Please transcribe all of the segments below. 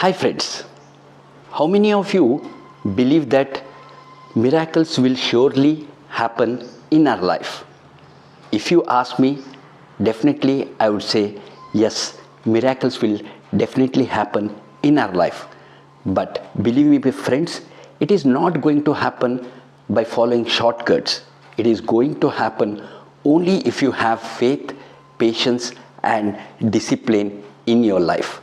Hi friends, how many of you believe that miracles will surely happen in our life? If you ask me, definitely I would say yes, miracles will definitely happen in our life. But believe me friends, it is not going to happen by following shortcuts. It is going to happen only if you have faith, patience and discipline in your life.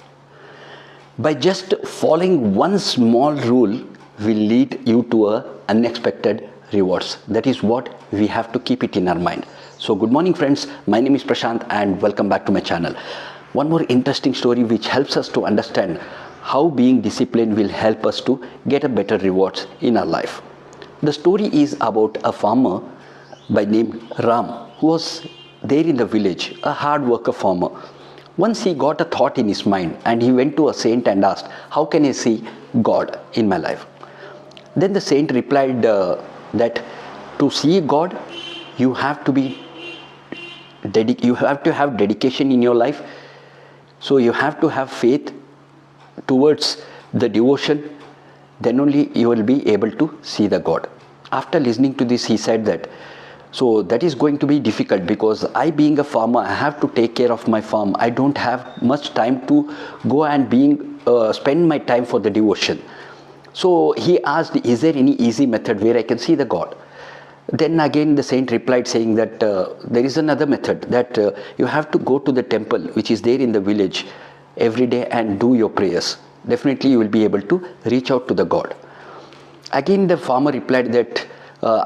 By just following one small rule will lead you to unexpected rewards. That is what we have to keep it in our mind. So good morning friends, my name is Prashanth and welcome back to my channel. One more interesting story which helps us to understand how being disciplined will help us to get a better rewards in our life. The story is about a farmer by name Ram who was there in the village, a hard worker farmer. Once he got a thought in his mind and he went to a saint and asked, how can I see God in my life? Then the saint replied that to see God, you have to have dedication in your life. So you have to have faith towards the devotion, then only you will be able to see the God. After listening to this, he said that, so that is going to be difficult because I being a farmer, I have to take care of my farm. I don't have much time to go and spend my time for the devotion. So he asked, is there any easy method where I can see the God? Then again the saint replied saying that there is another method, that you have to go to the temple which is there in the village every day and do your prayers. Definitely you will be able to reach out to the God. Again the farmer replied that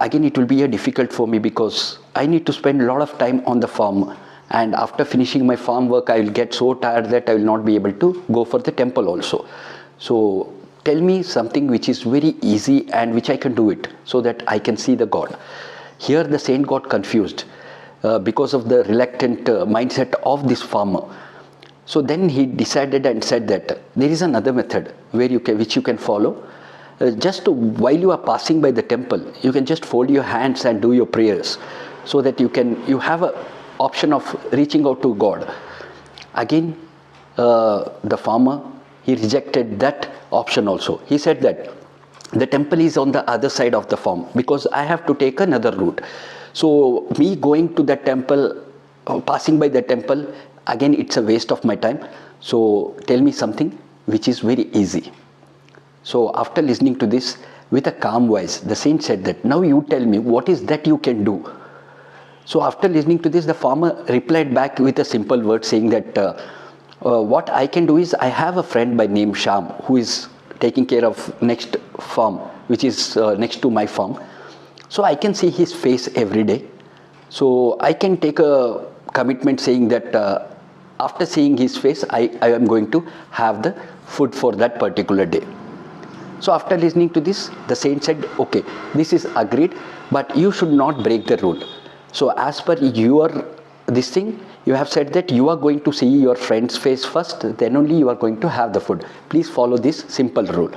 again it will be difficult for me because I need to spend a lot of time on the farm, and after finishing my farm work I will get so tired that I will not be able to go for the temple also. So tell me something which is very easy and which I can do it so that I can see the God. Here the saint got confused because of the reluctant mindset of this farmer. So then he decided and said that there is another method which you can follow. Just while you are passing by the temple, you can just fold your hands and do your prayers so that you have an option of reaching out to God. Again, the farmer, he rejected that option also. He said that the temple is on the other side of the farm because I have to take another route. So me going to that temple, passing by the temple, again it's a waste of my time. So tell me something which is very easy. So after listening to this, with a calm voice, the saint said that, now you tell me what is that you can do. So after listening to this, the farmer replied back with a simple word saying that what I can do is, I have a friend by name Sham who is taking care of next farm which is next to my farm. So I can see his face every day. So I can take a commitment saying that after seeing his face, I am going to have the food for that particular day. So after listening to this, the saint said, okay, this is agreed, but you should not break the rule. So as per this thing, you have said that you are going to see your friend's face first, then only you are going to have the food. Please follow this simple rule.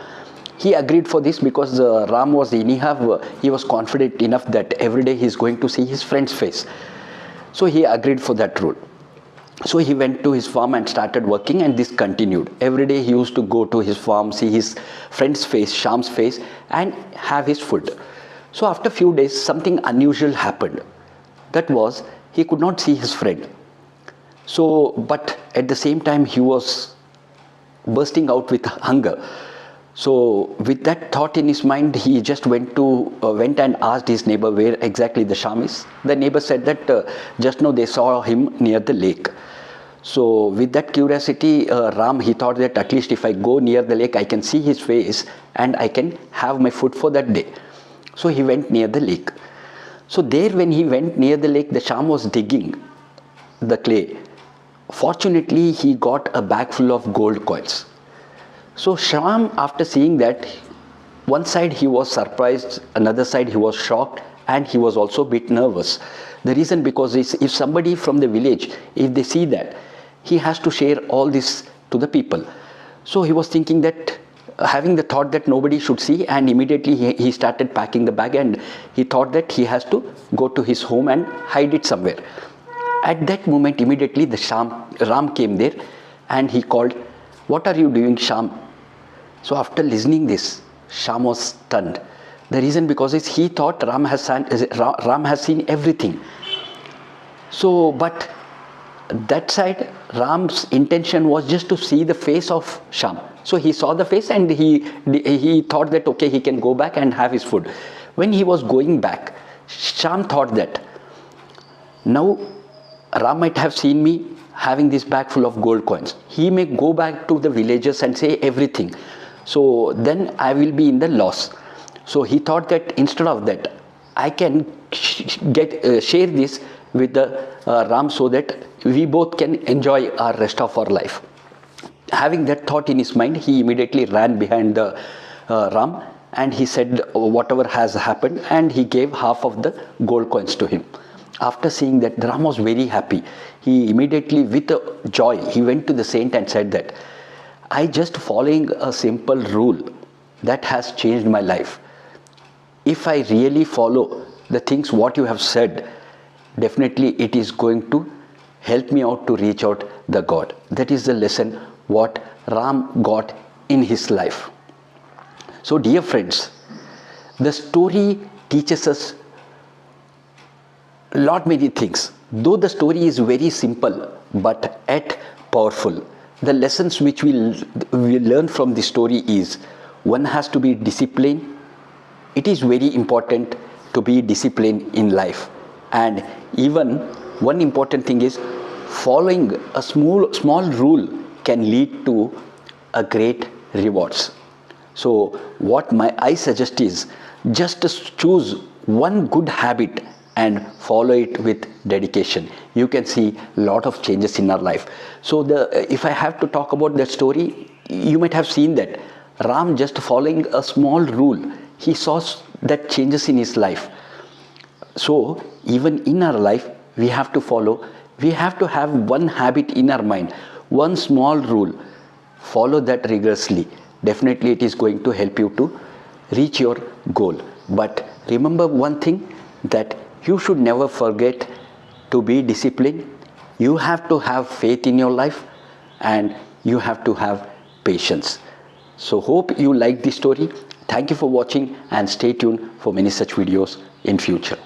He agreed for this because Ram was he was confident enough that every day he is going to see his friend's face. So he agreed for that rule. So he went to his farm and started working, and this continued. Every day he used to go to his farm, see his friend's face, Sham's face, and have his food. So after a few days, something unusual happened. That was, he could not see his friend. So, but at the same time, he was bursting out with hunger. So with that thought in his mind, he just went and asked his neighbor where exactly the Sham is. The neighbor said that just now they saw him near the lake. So with that curiosity, Ram, he thought that at least if I go near the lake, I can see his face and I can have my food for that day. So he went near the lake. So there when he went near the lake, the Sham was digging the clay. Fortunately, he got a bag full of gold coins. So Sham, after seeing that, one side he was surprised, another side he was shocked, and he was also a bit nervous. The reason because if somebody from the village, if they see that, he has to share all this to the people. So he was thinking that, having the thought that nobody should see, and immediately he started packing the bag, and he thought that he has to go to his home and hide it somewhere. At that moment, immediately the Ram came there and he called, "What are you doing, Sham? So after listening this, Shyam was stunned. The reason because is he thought Ram has seen everything. So, but that side, Ram's intention was just to see the face of Shyam. So he saw the face and he thought that okay, he can go back and have his food. When he was going back, Shyam thought that now Ram might have seen me having this bag full of gold coins. He may go back to the villages and say everything. So then I will be in the loss. So he thought that instead of that, I can share this with the Ram so that we both can enjoy our rest of our life. Having that thought in his mind, he immediately ran behind the Ram and he said whatever has happened, and he gave half of the gold coins to him. After seeing that, the Ram was very happy. He immediately, with joy, he went to the saint and said that I just following a simple rule that has changed my life. If I really follow the things what you have said, definitely it is going to help me out to reach out the God. That is the lesson what Ram got in his life. So dear friends, the story teaches us lot many things. Though the story is very simple but yet powerful, the lessons which we learn from the story is one has to be disciplined. It is very important to be disciplined in life, and even one important thing is following a small rule can lead to a great rewards. So what I suggest is just choose one good habit and follow it with dedication. You can see a lot of changes in our life. So if I have to talk about that story, you might have seen that Ram just following a small rule, he saw that changes in his life. So even in our life, we have to have one habit in our mind, one small rule. Follow that rigorously. Definitely it is going to help you to reach your goal. But remember one thing, that you should never forget to be disciplined. You have to have faith in your life, and you have to have patience. So hope you like this story. Thank you for watching, and stay tuned for many such videos in future.